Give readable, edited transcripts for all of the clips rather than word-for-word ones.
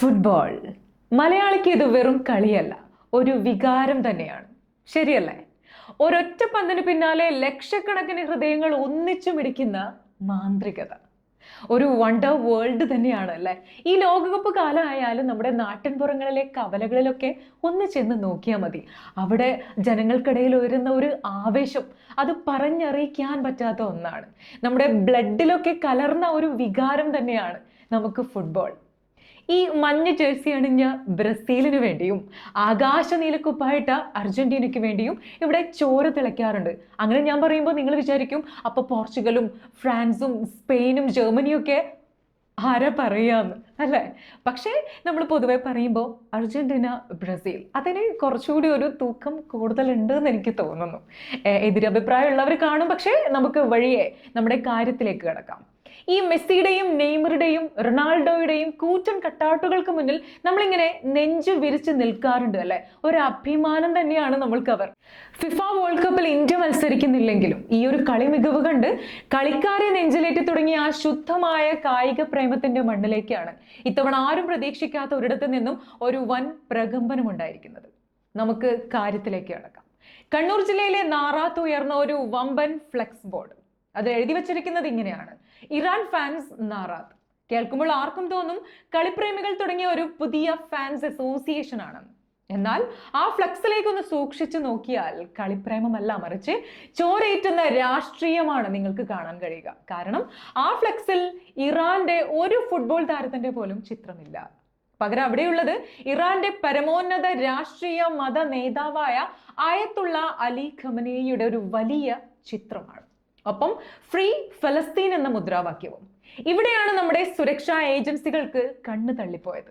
Football മലയാളിക്ക് ഇത് വെറും കളിയല്ല, ഒരു വികാരം തന്നെയാണ്. ശരിയല്ലേ? ഒരൊറ്റ പന്തിന് പിന്നാലെ ലക്ഷക്കണക്കിന് ഹൃദയങ്ങൾ ഒന്നിച്ചു മിടിക്കുന്ന മാന്ത്രികത, ഒരു വണ്ടർ വേൾഡ് തന്നെയാണ് അല്ലേ? ഈ ലോകകപ്പ് കാലമായാലും നമ്മുടെ നാട്ടിൻപുറങ്ങളിലെ കവലകളിലൊക്കെ ഒന്ന് ചെന്ന് നോക്കിയാൽ മതി. അവിടെ ജനങ്ങൾക്കിടയിൽ ഉയരുന്ന ഒരു ആവേശം, അത് പറഞ്ഞറിയിക്കാൻ പറ്റാത്ത ഒന്നാണ്. നമ്മുടെ ബ്ലഡിലൊക്കെ കലർന്ന ഒരു വികാരം തന്നെയാണ് നമുക്ക് ഫുട്ബോൾ. ഈ മഞ്ഞ ജേഴ്സി അണിഞ്ഞ ബ്രസീലിന് വേണ്ടിയും ആകാശ നീലക്കുപ്പായിട്ട അർജന്റീനയ്ക്ക് വേണ്ടിയും ഇവിടെ ചോര തിളയ്ക്കാറുണ്ട്. അങ്ങനെ ഞാൻ പറയുമ്പോൾ നിങ്ങൾ വിചാരിക്കും അപ്പോൾ പോർച്ചുഗലും ഫ്രാൻസും സ്പെയിനും ജർമ്മനിയും ഒക്കെ ആരാ പറയാന്ന് അല്ലേ? പക്ഷേ നമ്മൾ പൊതുവെ പറയുമ്പോൾ അർജന്റീന ബ്രസീൽ അതിന് കുറച്ചുകൂടി ഒരു തൂക്കം കൂടുതലുണ്ട് എന്ന് എനിക്ക് തോന്നുന്നു. എതിരഭിപ്രായമുള്ളവർ കാണും, പക്ഷേ നമുക്ക് വഴിയെ നമ്മുടെ കാര്യത്തിലേക്ക് കിടക്കാം. ഈ മെസ്സിയുടെയും നെയ്മറുടെയും റൊണാൾഡോയുടെയും കൂറ്റൻ കട്ടാട്ടുകൾക്ക് മുന്നിൽ നമ്മളിങ്ങനെ നെഞ്ചു വിരിച്ച് നിൽക്കാറുണ്ട് അല്ലെ? ഒരു അഭിമാനം തന്നെയാണ് നമ്മൾക്കവർ. ഫിഫ വേൾഡ് കപ്പിൽ ഇന്ത്യ മത്സരിക്കുന്നില്ലെങ്കിലും ഈ ഒരു കളി മികവ് കണ്ട് കളിക്കാരെ നെഞ്ചിലേറ്റി തുടങ്ങിയ ആ ശുദ്ധമായ കായിക പ്രേമത്തിന്റെ മണ്ണിലേക്കാണ് ഇത്തവണ ആരും പ്രതീക്ഷിക്കാത്ത ഒരിടത്ത് നിന്നും ഒരു വൻ പ്രകമ്പനം ഉണ്ടായിരിക്കുന്നത്. നമുക്ക് കാര്യത്തിലേക്ക് കടക്കാം. കണ്ണൂർ ജില്ലയിലെ നാറാത്ത് ഉയർന്ന ഒരു വമ്പൻ ഫ്ലെക്സ് ബോർഡ്, അത് എഴുതി വച്ചിരിക്കുന്നത് ഇങ്ങനെയാണ്: ഇറാൻ ഫാൻസ് നാറാത്ത്. കേൾക്കുമ്പോൾ ആർക്കും തോന്നും കളിപ്രേമികൾ തുടങ്ങിയ ഒരു പുതിയ ഫാൻസ് അസോസിയേഷൻ ആണെന്ന്. എന്നാൽ ആ ഫ്ലെക്സിലേക്ക് ഒന്ന് സൂക്ഷിച്ചു നോക്കിയാൽ കളിപ്രേമമല്ല, മറിച്ച് ചോരയേറ്റുന്ന രാഷ്ട്രീയമാണ് നിങ്ങൾക്ക് കാണാൻ കഴിയുക. കാരണം ആ ഫ്ലെക്സിൽ ഇറാന്റെ ഒരു ഫുട്ബോൾ താരത്തിന്റെ പോലും ചിത്രമില്ല. പകരം അവിടെയുള്ളത് ഇറാന്റെ പരമോന്നത രാഷ്ട്രീയ മത നേതാവായ ആയത്തുള്ള അലി ഖമനേയിയുടെ ഒരു വലിയ ചിത്രമാണ്. ഒപ്പം ഫ്രീ ഫലസ്തീൻ എന്ന മുദ്രാവാക്യവും. ഇവിടെയാണ് നമ്മുടെ സുരക്ഷാ ഏജൻസികൾക്ക് കണ്ണ് തള്ളിപ്പോയത്.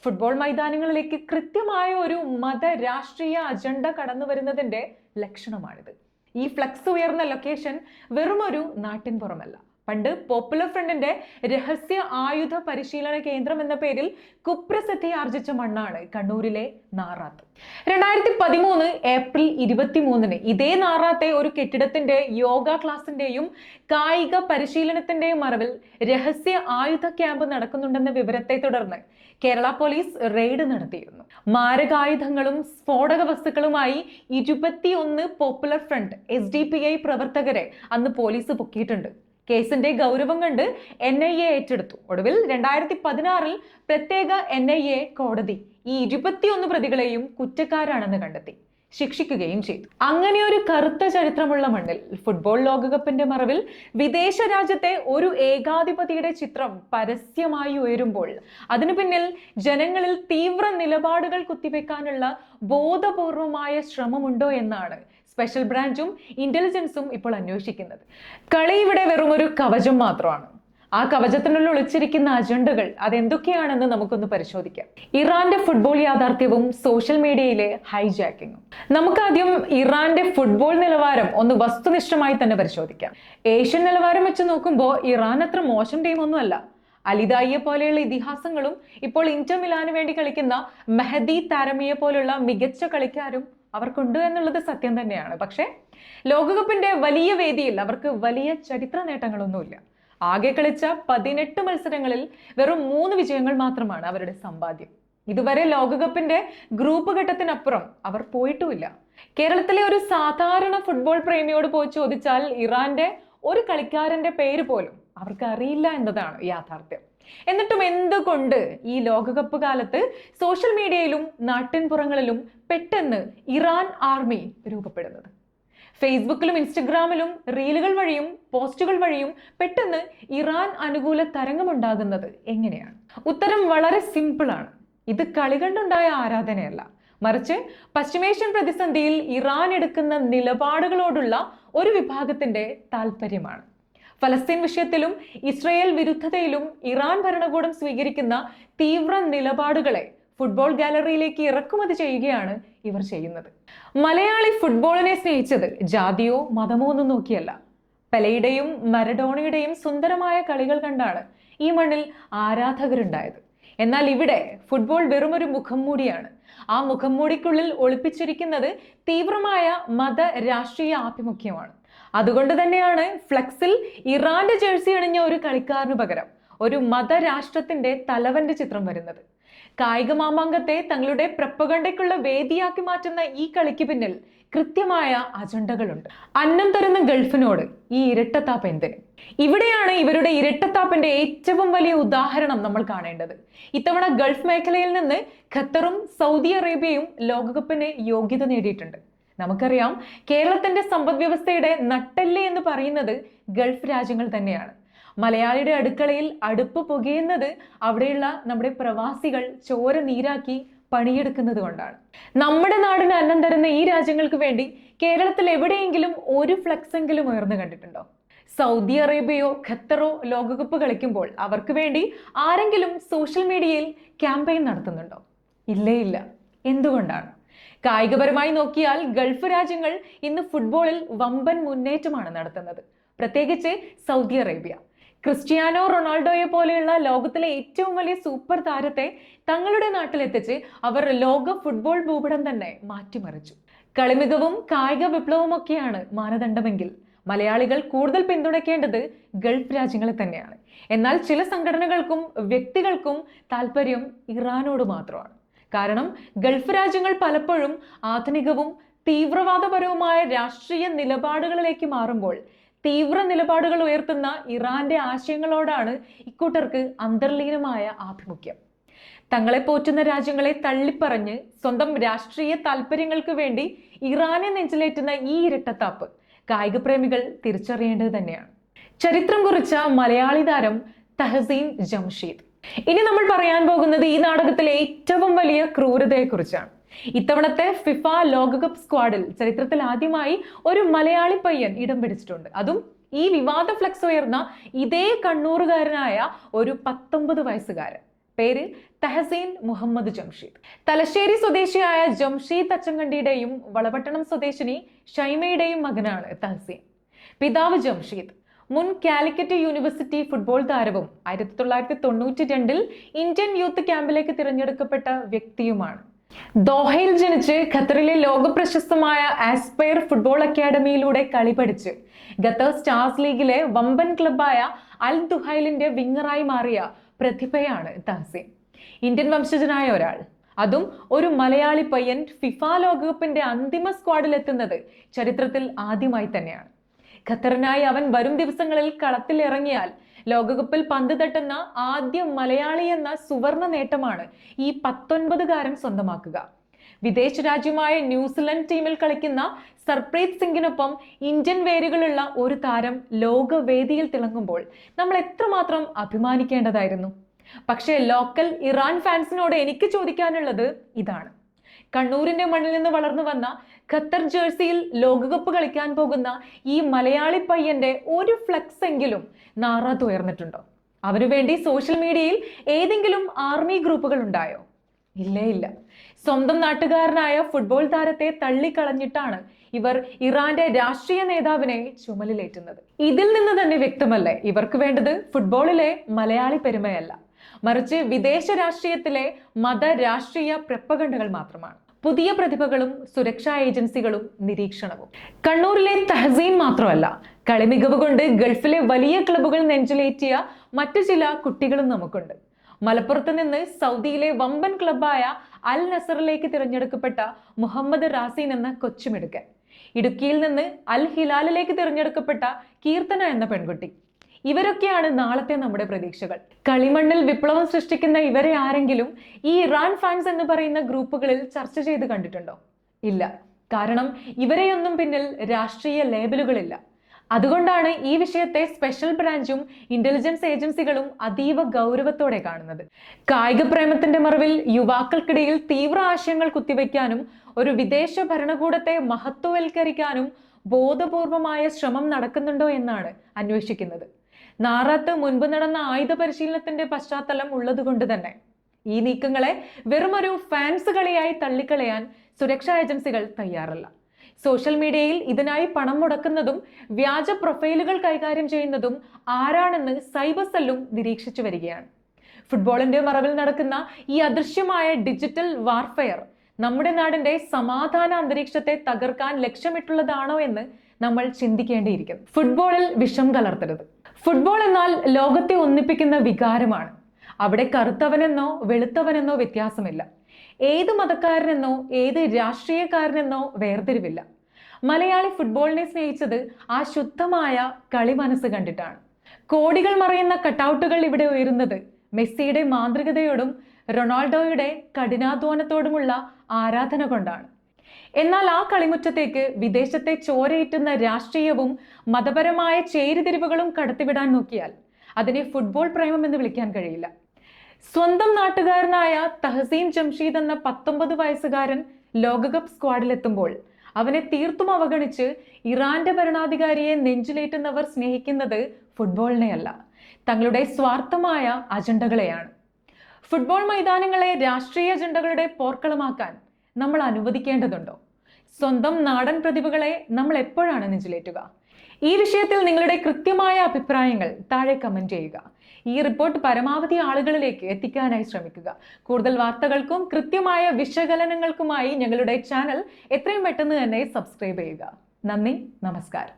ഫുട്ബോൾ മൈതാനങ്ങളിലേക്ക് കൃത്യമായ ഒരു മത രാഷ്ട്രീയ അജണ്ട കടന്നു വരുന്നതിന്റെ ലക്ഷണമാണിത്. ഈ ഫ്ലക്സ് ഉയർന്ന ലൊക്കേഷൻ വെറുമൊരു നാട്ടിൻപുറമല്ല. പണ്ട് പോപ്പുലർ ഫ്രണ്ടിന്റെ രഹസ്യ ആയുധ പരിശീലന കേന്ദ്രം എന്ന പേരിൽ കുപ്രസിദ്ധി ആർജിച്ച മണ്ണാണ് കണ്ണൂരിലെ നാറാത്ത്. 2013 ഏപ്രിൽ 23 ഇതേ നാറാത്തെ ഒരു കെട്ടിടത്തിന്റെ യോഗ ക്ലാസിന്റെയും കായിക പരിശീലനത്തിന്റെയും മറവിൽ രഹസ്യ ആയുധ ക്യാമ്പ് നടക്കുന്നുണ്ടെന്ന വിവരത്തെ തുടർന്ന് കേരള പോലീസ് റെയ്ഡ് നടത്തിയിരുന്നു. മാരകായുധങ്ങളും സ്ഫോടക വസ്തുക്കളുമായി 21 പോപ്പുലർ ഫ്രണ്ട് SDPI പ്രവർത്തകരെ അന്ന് പോലീസ് പൊക്കിയിട്ടുണ്ട്. കേസിന്റെ ഗൗരവം കണ്ട് NIA ഏറ്റെടുത്തു. ഒടുവിൽ 2016 പ്രത്യേക NIA കോടതി ഈ 21 പ്രതികളെയും കുറ്റക്കാരാണെന്ന് കണ്ടെത്തി ശിക്ഷിക്കുകയും ചെയ്തു. അങ്ങനെ ഒരു കറുത്ത ചരിത്രമുള്ള മണ്ണിൽ ഫുട്ബോൾ ലോകകപ്പിന്റെ മറവിൽ വിദേശ രാജ്യത്തെ ഒരു ഏകാധിപതിയുടെ ചിത്രം പരസ്യമായി ഉയരുമ്പോൾ അതിനു പിന്നിൽ ജനങ്ങളിൽ തീവ്ര നിലപാടുകൾ കുത്തിവെക്കാനുള്ള ബോധപൂർവമായ ശ്രമമുണ്ടോ എന്നാണ് സ്പെഷ്യൽ ബ്രാഞ്ചും ഇന്റലിജൻസും ഇപ്പോൾ അന്വേഷിക്കുന്നത്. കളി ഇവിടെ വെറും ഒരു കവചം മാത്രമാണ്. ആ കവചത്തിനുള്ളിൽ ഒളിച്ചിരിക്കുന്ന അജണ്ടകൾ അതെന്തൊക്കെയാണെന്ന് നമുക്കൊന്ന് പരിശോധിക്കാം. ഇറാന്റെ ഫുട്ബോൾ യാഥാർത്ഥ്യവും സോഷ്യൽ മീഡിയയിലെ ഹൈജാക്കിങ്ങും. നമുക്കാദ്യം ഇറാന്റെ ഫുട്ബോൾ നിലവാരം ഒന്ന് വസ്തുനിഷ്ഠമായി തന്നെ പരിശോധിക്കാം. ഏഷ്യൻ നിലവാരം വെച്ച് നോക്കുമ്പോൾ ഇറാൻ അത്ര മോശം ടീമൊന്നുമല്ല. അലിദായിയെ പോലെയുള്ള ഇതിഹാസങ്ങളും ഇപ്പോൾ ഇന്റർ മിലാന് വേണ്ടി കളിക്കുന്ന മെഹദി താരമിയെ പോലുള്ള മികച്ച കളിക്കാരും അവർക്കുണ്ട് എന്നുള്ളത് സത്യം തന്നെയാണ്. പക്ഷേ ലോകകപ്പിന്റെ വലിയ വേദിയിൽ അവർക്ക് വലിയ ചരിത്ര നേട്ടങ്ങളൊന്നുമില്ല. ആകെ കളിച്ച 18 മത്സരങ്ങളിൽ വെറും 3 വിജയങ്ങൾ മാത്രമാണ് അവരുടെ സമ്പാദ്യം. ഇതുവരെ ലോകകപ്പിന്റെ ഗ്രൂപ്പ് ഘട്ടത്തിനപ്പുറം അവർ പോയിട്ടുമില്ല. കേരളത്തിലെ ഒരു സാധാരണ ഫുട്ബോൾ പ്രേമിയോട് പോയി ചോദിച്ചാൽ ഇറാന്റെ ഒരു കളിക്കാരന്റെ പേര് പോലും അവർക്ക് അറിയില്ല എന്നതാണ് യാഥാർത്ഥ്യം. എന്നിട്ടും എന്തുകൊണ്ട് ഈ ലോകകപ്പ് കാലത്ത് സോഷ്യൽ മീഡിയയിലും നാട്ടിൻപുറങ്ങളിലും പെട്ടെന്ന് ഇറാൻ ആർമി രൂപപ്പെടുന്നത്? ഫേസ്ബുക്കിലും ഇൻസ്റ്റഗ്രാമിലും റീലുകൾ വഴിയും പോസ്റ്റുകൾ വഴിയും പെട്ടെന്ന് ഇറാൻ അനുകൂല തരംഗമുണ്ടാകുന്നത് എങ്ങനെയാണ്? ഉത്തരം വളരെ സിമ്പിളാണ്. ഇത് കളി കണ്ടുണ്ടായ ആരാധനയല്ല, മറിച്ച് പശ്ചിമേഷ്യൻ പ്രതിസന്ധിയിൽ ഇറാൻ എടുക്കുന്ന നിലപാടുകളോടുള്ള ഒരു വിഭാഗത്തിന്റെ താല്പര്യമാണ്. ഫലസ്തീൻ വിഷയത്തിലും ഇസ്രയേൽ വിരുദ്ധതയിലും ഇറാൻ ഭരണകൂടം സ്വീകരിക്കുന്ന തീവ്ര നിലപാടുകളെ ഫുട്ബോൾ ഗാലറിയിലേക്ക് ഇറക്കുമതി ചെയ്യുകയാണ് ഇവർ ചെയ്യുന്നത്. മലയാളി ഫുട്ബോളിനെ സ്നേഹിച്ചത് ജാതിയോ മതമോ ഒന്നും നോക്കിയല്ല. പെലെയുടെയും മരഡോണയുടെയും സുന്ദരമായ കളികൾ കണ്ടാണ് ഈ മണ്ണിൽ ആരാധകരുണ്ടായത്. എന്നാൽ ഇവിടെ ഫുട്ബോൾ വെറുമൊരു മുഖംമൂടിയാണ്. ആ മുഖംമൂടിക്കുള്ളിൽ ഒളിപ്പിച്ചിരിക്കുന്നത് തീവ്രമായ മത രാഷ്ട്രീയ ആഭിമുഖ്യമാണ്. അതുകൊണ്ട് തന്നെയാണ് ഫ്ലെക്സിൽ ഇറാന്റെ ജേഴ്സി അണിഞ്ഞ ഒരു കളിക്കാരന് പകരം ഒരു മതരാഷ്ട്രത്തിന്റെ തലവന്റെ ചിത്രം വരുന്നത്. കായിക മാമാങ്കത്തെ തങ്ങളുടെ പ്രപ്പഗണ്ടയ്ക്കുള്ള വേദിയാക്കി മാറ്റുന്ന ഈ കളിക്ക് പിന്നിൽ കൃത്യമായ അജണ്ടകളുണ്ട്. അന്നം തരുന്ന ഗൾഫിനോട് ഈ ഇരട്ടത്താപ്പ് എന്തിന്? ഇവിടെയാണ് ഇവരുടെ ഇരട്ടത്താപ്പിന്റെ ഏറ്റവും വലിയ ഉദാഹരണം നമ്മൾ കാണേണ്ടത്. ഇത്തവണ ഗൾഫ് മേഖലയിൽ നിന്ന് ഖത്തറും സൗദി അറേബ്യയും ലോകകപ്പിന് യോഗ്യത നേടിയിട്ടുണ്ട്. നമുക്കറിയാം, കേരളത്തിന്റെ സമ്പദ് വ്യവസ്ഥയുടെ നട്ടെല്ല് എന്ന് പറയുന്നത് ഗൾഫ് രാജ്യങ്ങൾ തന്നെയാണ്. മലയാളിയുടെ അടുക്കളയിൽ അടുപ്പ് പുകയുന്നത് അവിടെയുള്ള നമ്മുടെ പ്രവാസികൾ ചോര നീരാക്കി പണിയെടുക്കുന്നത് കൊണ്ടാണ്. നമ്മുടെ നാടിന് അന്നം തരുന്ന ഈ രാജ്യങ്ങൾക്ക് വേണ്ടി കേരളത്തിൽ എവിടെയെങ്കിലും ഒരു ഫ്ലെക്സ് എങ്കിലും ഉയർന്നു കണ്ടിട്ടുണ്ടോ? സൗദി അറേബ്യയോ ഖത്തറോ ലോകകപ്പ് കളിക്കുമ്പോൾ അവർക്ക് വേണ്ടി ആരെങ്കിലും സോഷ്യൽ മീഡിയയിൽ ക്യാമ്പയിൻ നടത്തുന്നുണ്ടോ? ഇല്ലേ ഇല്ല. എന്തുകൊണ്ടാണ്? കായികപരമായി നോക്കിയാൽ ഗൾഫ് രാജ്യങ്ങൾ ഇന്ന് ഫുട്ബോളിൽ വമ്പൻ മുന്നേറ്റമാണ് നടത്തുന്നത്. പ്രത്യേകിച്ച് സൗദി അറേബ്യ. ക്രിസ്ത്യാനോ റൊണാൾഡോയെ പോലെയുള്ള ലോകത്തിലെ ഏറ്റവും വലിയ സൂപ്പർ താരത്തെ തങ്ങളുടെ നാട്ടിലെത്തിച്ച് അവർ ലോക ഫുട്ബോൾ ഭൂപടം തന്നെ മാറ്റിമറിച്ചു. കളിമികവും കായിക വിപ്ലവവും ഒക്കെയാണ് മാനദണ്ഡമെങ്കിൽ മലയാളികൾ കൂടുതൽ പിന്തുണയ്ക്കേണ്ടത് ഗൾഫ് രാജ്യങ്ങളെ തന്നെയാണ്. എന്നാൽ ചില സംഘടനകൾക്കും വ്യക്തികൾക്കും താല്പര്യം ഇറാനോട് മാത്രമാണ്. കാരണം ഗൾഫ് രാജ്യങ്ങൾ പലപ്പോഴും ആധുനികവും തീവ്രവാദപരവുമായ രാഷ്ട്രീയ നിലപാടുകളിലേക്ക് മാറുമ്പോൾ തീവ്ര നിലപാടുകൾ ഉയർത്തുന്ന ഇറാന്റെ ആശയങ്ങളോടാണ് ഇക്കൂട്ടർക്ക് അന്തർലീനമായ ആഭിമുഖ്യം. തങ്ങളെ പോറ്റുന്ന രാജ്യങ്ങളെ തള്ളിപ്പറഞ്ഞ് സ്വന്തം രാഷ്ട്രീയ താല്പര്യങ്ങൾക്ക് വേണ്ടി ഇറാനെ നെഞ്ചിലേറ്റുന്ന ഈ ഇരട്ടത്താപ്പ് കായിക പ്രേമികൾ തിരിച്ചറിയേണ്ടത് തന്നെയാണ്. ചരിത്രം കുറിച്ച മലയാളി താരം തഹസീൻ ജംഷീദ്. ഇനി നമ്മൾ പറയാൻ പോകുന്നത് ഈ നാടകത്തിലെ ഏറ്റവും വലിയ ക്രൂരതയെക്കുറിച്ചാണ്. ഇത്തവണത്തെ ഫിഫ ലോകകപ്പ് സ്ക്വാഡിൽ ചരിത്രത്തിൽ ആദ്യമായി ഒരു മലയാളി പയ്യൻ ഇടം പിടിച്ചിട്ടുണ്ട്. അതും ഈ വിവാദ ഫ്ലക്സ് ഉയർന്ന ഇതേ കണ്ണൂറുകാരനായ ഒരു 19 വയസ്സുകാരൻ. പേര് തഹസീൻ മുഹമ്മദ് ജംഷീദ്. തലശ്ശേരി സ്വദേശിയായ ജംഷീദ് അച്ചങ്കണ്ടിയുടെയും വളപട്ടണം സ്വദേശിനി ഷൈമയുടെയും മകനാണ് തഹസീൻ. പിതാവ് ജംഷീദ് മുൻ കാലിക്കറ്റ് യൂണിവേഴ്സിറ്റി ഫുട്ബോൾ താരവും 1992 ഇന്ത്യൻ യൂത്ത് ക്യാമ്പിലേക്ക് തിരഞ്ഞെടുക്കപ്പെട്ട വ്യക്തിയുമാണ്. ദോഹയിൽ ജനിച്ച് ഖത്തറിലെ ലോക പ്രശസ്തമായ ആസ്പയർ ഫുട്ബോൾ അക്കാഡമിയിലൂടെ കളി പഠിച്ച് ഖത്തർ സ്റ്റാർസ് ലീഗിലെ വമ്പൻ ക്ലബായ അൽ ദുഹൈലിന്റെ വിങ്ങറായി മാറിയ പ്രതിഭയാണ് തഹസീൻ. ഇന്ത്യൻ വംശജനായ ഒരാൾ, അതും ഒരു മലയാളി പയ്യൻ ഫിഫ ലോകകപ്പിന്റെ അന്തിമ സ്ക്വാഡിൽ എത്തുന്നത് ചരിത്രത്തിൽ ആദ്യമായി തന്നെയാണ്. ഖത്തറിനായി അവൻ വരും ദിവസങ്ങളിൽ കളത്തിൽ ഇറങ്ങിയാൽ ലോകകപ്പിൽ പന്ത് തട്ടുന്ന ആദ്യ മലയാളി എന്ന സുവർണ നേട്ടമാണ് ഈ 19കാരൻ സ്വന്തമാക്കുക. വിദേശ രാജ്യമായ ന്യൂസിലൻഡ് ടീമിൽ കളിക്കുന്ന സർപ്രീത് സിംഗിനൊപ്പം ഇന്ത്യൻ വേരുകളുള്ള ഒരു താരം ലോകവേദിയിൽ തിളങ്ങുമ്പോൾ നമ്മൾ എത്രമാത്രം അഭിമാനിക്കേണ്ടതായിരുന്നു. പക്ഷേ ലോക്കൽ ഇറാൻ ഫാൻസിനോട് എനിക്ക് ചോദിക്കാനുള്ളത് ഇതാണ്. കണ്ണൂരിന്റെ മണ്ണിൽ നിന്ന് വളർന്നു വന്ന ഖത്തർ ജേഴ്സിയിൽ ലോകകപ്പ് കളിക്കാൻ പോകുന്ന ഈ മലയാളി പയ്യന്റെ ഒരു ഫ്ലെക്സ് എങ്കിലും നാറാത്ത് ഉയർന്നിട്ടുണ്ടോ? അവനു വേണ്ടി സോഷ്യൽ മീഡിയയിൽ ഏതെങ്കിലും ആർമി ഗ്രൂപ്പുകൾ ഉണ്ടായോ? ഇല്ലേ ഇല്ല. സ്വന്തം നാട്ടുകാരനായ ഫുട്ബോൾ താരത്തെ തള്ളിക്കളഞ്ഞിട്ടാണ് ഇവർ ഇറാന്റെ രാഷ്ട്രീയ നേതാവിനെ ചുമലിലേറ്റുന്നത്. ഇതിൽ നിന്ന് തന്നെ വ്യക്തമല്ലേ ഇവർക്ക് വേണ്ടത് ഫുട്ബോളിലെ മലയാളി പെരുമയല്ല, മറിച്ച് വിദേശ രാഷ്ട്രീയത്തിലെ മത രാഷ്ട്രീയ പ്രപ്പഗണ്ടകൾ മാത്രമാണ്. പുതിയ പ്രതിഭകളും സുരക്ഷാ ഏജൻസികളും നിരീക്ഷണവും. കണ്ണൂരിലെ തഹസീൻ മാത്രമല്ല, കളിമികവ് കൊണ്ട് ഗൾഫിലെ വലിയ ക്ലബ്ബുകൾ നെഞ്ചിലേറ്റിയ മറ്റു ചില കുട്ടികളും നമുക്കുണ്ട്. മലപ്പുറത്ത് നിന്ന് സൗദിയിലെ വമ്പൻ ക്ലബ്ബായ അൽ നസറിലേക്ക് തിരഞ്ഞെടുക്കപ്പെട്ട മുഹമ്മദ് റാസീൻ എന്ന കൊച്ചുമിടുക്കൻ. ഇടുക്കിയിൽ നിന്ന് അൽ ഹിലാലിലേക്ക് തിരഞ്ഞെടുക്കപ്പെട്ട കീർത്തന എന്ന പെൺകുട്ടി. ഇവരൊക്കെയാണ് നാളത്തെ നമ്മുടെ പ്രതീക്ഷകൾ. കളിമണ്ണിൽ വിപ്ലവം സൃഷ്ടിക്കുന്ന ഇവരെ ആരെങ്കിലും ഈ ഇറാൻ ഫാൻസ് എന്ന് പറയുന്ന ഗ്രൂപ്പുകളിൽ ചർച്ച ചെയ്ത് കണ്ടിട്ടുണ്ടോ? ഇല്ല. കാരണം ഇവരെയൊന്നും പിന്നിൽ രാഷ്ട്രീയ ലേബലുകളില്ല. അതുകൊണ്ടാണ് ഈ വിഷയത്തെ സ്പെഷ്യൽ ബ്രാഞ്ചും ഇന്റലിജൻസ് ഏജൻസികളും അതീവ ഗൗരവത്തോടെ കാണുന്നത്. കായിക പ്രേമത്തിന്റെ മറവിൽ യുവാക്കൾക്കിടയിൽ തീവ്ര ആശയങ്ങൾ കുത്തിവെക്കാനും ഒരു വിദേശ ഭരണകൂടത്തെ മഹത്വവൽക്കരിക്കാനും ബോധപൂർവമായ ശ്രമം നടക്കുന്നുണ്ടോ എന്നാണ് അന്വേഷിക്കുന്നത്. നാറാത്ത് മുൻപ് നടന്ന ആയുധ പരിശീലനത്തിന്റെ പശ്ചാത്തലം ഉള്ളതുകൊണ്ട് തന്നെ ഈ നീക്കങ്ങളെ വെറുമൊരു ഫാൻസ് കളിയായി തള്ളിക്കളയാൻ സുരക്ഷാ ഏജൻസികൾ തയ്യാറല്ല. സോഷ്യൽ മീഡിയയിൽ ഇതിനായി പണം മുടക്കുന്നതും വ്യാജ പ്രൊഫൈലുകൾ കൈകാര്യം ചെയ്യുന്നതും ആരാണെന്ന് സൈബർ സെല്ലും നിരീക്ഷിച്ചു വരികയാണ്. ഫുട്ബോളിന്റെ മറവിൽ നടക്കുന്ന ഈ അദൃശ്യമായ ഡിജിറ്റൽ വാർഫെയർ നമ്മുടെ നാടിന്റെ സമാധാന അന്തരീക്ഷത്തെ തകർക്കാൻ ലക്ഷ്യമിട്ടുള്ളതാണോ എന്ന് നമ്മൾ ചിന്തിക്കേണ്ടിയിരിക്കുന്നു. ഫുട്ബോളിൽ വിഷം കലർത്തരുത്. ഫുട്ബോൾ എന്നാൽ ലോകത്തെ ഒന്നിപ്പിക്കുന്ന വികാരമാണ്. അവിടെ കറുത്തവനെന്നോ വെളുത്തവനെന്നോ വ്യത്യാസമില്ല. ഏത് മതക്കാരനെന്നോ ഏത് രാഷ്ട്രീയക്കാരനെന്നോ വേർതിരിവില്ല. മലയാളി ഫുട്ബോളിനെ സ്നേഹിച്ചത് ആ ശുദ്ധമായ കളി മനസ്സ് കണ്ടിട്ടാണ്. കോടികൾ മറയുന്ന കട്ടൗട്ടുകൾ ഇവിടെ ഉയരുന്നത് മെസ്സിയുടെ മാന്ത്രികതയോടും റൊണാൾഡോയുടെ കഠിനാധ്വാനത്തോടുമുള്ള ആരാധന കൊണ്ടാണ്. എന്നാൽ ആ കളിമുറ്റത്തേക്ക് വിദേശത്തെ ചോരയിറ്റുന്ന രാഷ്ട്രീയവും മതപരമായ ചേരിതിരിവുകളും കടത്തിവിടാൻ നോക്കിയാൽ അതിനെ ഫുട്ബോൾ പ്രേമം എന്ന് വിളിക്കാൻ കഴിയില്ല. സ്വന്തം നാട്ടുകാരനായ തഹസീൻ ജംഷീദ് എന്ന 19 വയസ്സുകാരൻ ലോകകപ്പ് സ്ക്വാഡിലെത്തുമ്പോൾ അവനെ തീർത്തും അവഗണിച്ച് ഇറാന്റെ ഭരണാധികാരിയെ നെഞ്ചിലേറ്റുന്നവർ സ്നേഹിക്കുന്നത് ഫുട്ബോളിനെയല്ല, തങ്ങളുടെ സ്വാർത്ഥമായ അജണ്ടകളെയാണ്. ഫുട്ബോൾ മൈതാനങ്ങളെ രാഷ്ട്രീയ അജണ്ടകളുടെ പോർക്കളമാക്കാൻ നമ്മൾ അനുവദിക്കേണ്ടതുണ്ടോ? സ്വന്തം നാടൻ പ്രതിഭകളെ നമ്മൾ എപ്പോഴാണ് നെഞ്ചിലേറ്റുക? ഈ വിഷയത്തിൽ നിങ്ങളുടെ കൃത്യമായ അഭിപ്രായങ്ങൾ താഴെ കമന്റ് ചെയ്യുക. ഈ റിപ്പോർട്ട് പരമാവധി ആളുകളിലേക്ക് എത്തിക്കാനായി ശ്രമിക്കുക. കൂടുതൽ വാർത്തകൾക്കും കൃത്യമായ വിശകലനങ്ങൾക്കുമായി ഞങ്ങളുടെ ചാനൽ എത്രയും പെട്ടെന്ന് തന്നെ സബ്സ്ക്രൈബ് ചെയ്യുക. നന്ദി, നമസ്കാരം.